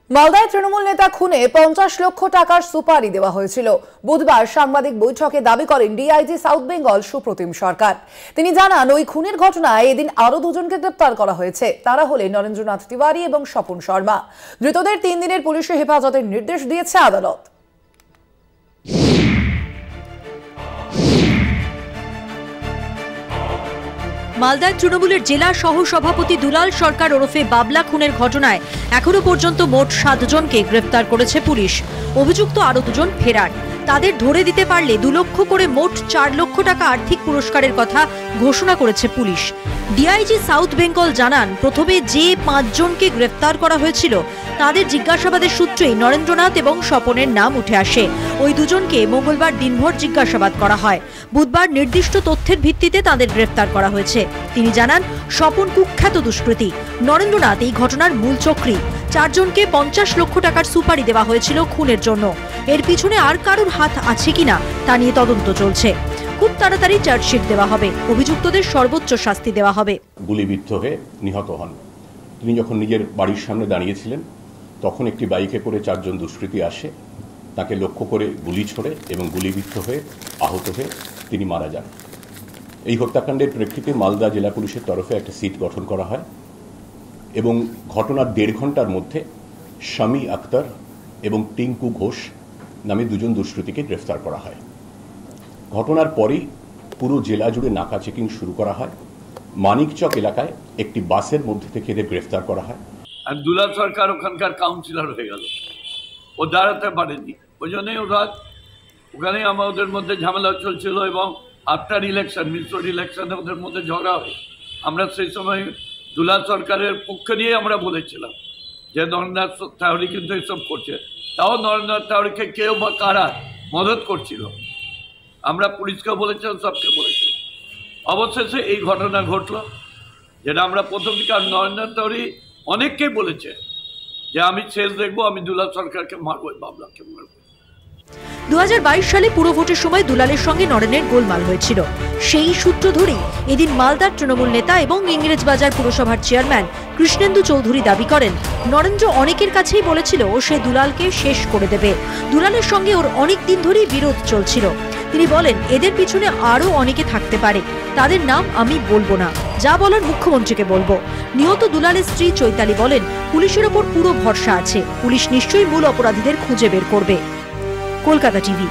মালদায় তৃণমূল নেতা খুনে 50 লক্ষ টাকার সুপারি দেওয়া হয়েছিল। বুধবার সাংবাদিক বৈঠকে দাবি করেন ডিআইজি সাউথ বেঙ্গল সুপ্রতিম সরকার। তিনি জানান, ওই খুনের ঘটনায় এদিন আরো দুজনকে গ্রেপ্তার করা হয়েছে। তারা হলেন নরেন্দ্রনাথ তিওয়ারি এবং স্বপন শর্মা। ধৃতদের 3 দিনের পুলিশি হেফাজতের নির্দেশ দিয়েছে আদালত। মালদায় তৃণমূলের জেলা সহ সভাপতি দুলাল সরকার ওরফে বাবলা খুনের ঘটনায় এখনো পর্যন্ত মোট 7 জনকে গ্রেফতার করেছে পুলিশ। অভিযুক্ত আরো 2 জন ফেরার। তাদের ধরে দিতে পারলে 2 লক্ষ করে মোট 4 লক্ষ টাকা আর্থিক পুরস্কারের কথা ঘোষণা করেছে পুলিশ। ডিআইজি সাউথ বেঙ্গল জানান, প্রথমে যে 5 জনকে গ্রেফতার করা হয়েছিল তাদের জিজ্ঞাসাবাদের সূত্রেই নরেন্দ্রনাথ এবং স্বপনের নাম উঠে আসে। ওই 2 জনকে মঙ্গলবার দিনভর জিজ্ঞাসাবাদ করা হয়। বুধবার নির্দিষ্ট তথ্যের ভিত্তিতে তাদের গ্রেফতার করা হয়েছে। তিনি জানান, স্বপন কুখ্যাত দুষ্কৃতী, নরেন্দ্রনাথ এই ঘটনার মূল চক্রী। 4 জনকে 50 লক্ষ টাকার সুপারি দেওয়া হয়েছিল খুনের জন্য। এর পিছনে আর কারোর হাত আছে কিনা তা নিয়ে তদন্ত চলছে। খুব তাড়াতাড়ি চার্জশিট দেওয়া হবে, অভিযুক্তদের সর্বোচ্চ শাস্তি দেওয়া হবে। গুলিবিদ্ধ হয়ে নিহত হন। তিনি যখন নিজের বাড়ির সামনে দাঁড়িয়েছিলেন তখন একটি বাইকে করে 4 জন দুষ্কৃতী আসে, তাকে লক্ষ্য করে গুলি ছোড়ে এবং গুলিবিদ্ধ হয়ে আহত হয়ে তিনি মারা যান। এই হত্যাকাণ্ডের প্রেক্ষিতে মালদা জেলা পুলিশের তরফে একটা সিট গঠন করা হয় এবং ঘটনার 1.5 ঘন্টার মধ্যে শামী আক্তার এবং টিঙ্কু ঘোষ নামে 2 জন দুষ্কৃতীকে গ্রেফতার করা হয়। ঘটনার পরেই পুরো জেলা জুড়ে নাকা চেকিং শুরু করা হয়। মানিকচক এলাকায় একটি বাসের মধ্যে থেকে এদের গ্রেফতার করা হয়। আর দুলাল সরকার ওখানকার কাউন্সিলর হয়ে গেল, ও দাঁড়াতে পারেনি। ওই জন্যই ওরা ওখানে আমাদের মধ্যে ঝামেলা চলছিল এবং আফটার ইলেকশন, মিশ্র ইলেকশনে ওদের মধ্যে ঝগড়া হয়। আমরা সেই সময় দুলাল সরকারের পক্ষ নিয়ে আমরা বলেছিলাম যে নরেন্দ্রনাথ তিওয়ারি কিন্তু এসব করছে। তাও নরেন্দ্রনাথ তিওয়ারিকে কেউ বা কারা মদত করছিল, আমরা পুলিশকে বলেছিলাম, সবকে বলেছিলাম। অবশেষে এই ঘটনা ঘটল, যেটা আমরা প্রথম দিকে নরেন্দ্রনাথ তিওয়ারি অনেককেই বলেছে যে আমি শেষ দেখবো, আমি দুলাল সরকারকে মারবো, বাবলাকে মারবো। 2022 সালে পুরো ভোটের সময় দুলালের সঙ্গে নরেনের গোলমাল হয়েছিল। সেই সূত্র ধরেই এদিন মালদার তৃণমূল নেতা এবং ইংরেজবাজার পুরসভার চেয়ারম্যান কৃষ্ণেন্দু চৌধুরী দাবি করেন, নরেন্দ্র অনেকের কাছেই বলেছিল সে দুলালকে শেষ করে দেবে। দুলালের সঙ্গে ওর অনেক দিন ধরেই বিরোধ চলছিল। তিনি বলেন, এদের পিছনে আরো অনেকে থাকতে পারে, তাদের নাম আমি বলবো না, যা বলার মুখ্যমন্ত্রীকে বলবো। নিহত দুলালের স্ত্রী চৈতালি বলেন, পুলিশের ওপর পুরো ভরসা আছে, পুলিশ নিশ্চয়ই মূল অপরাধীদের খুঁজে বের করবে। কলকাতা টিভি।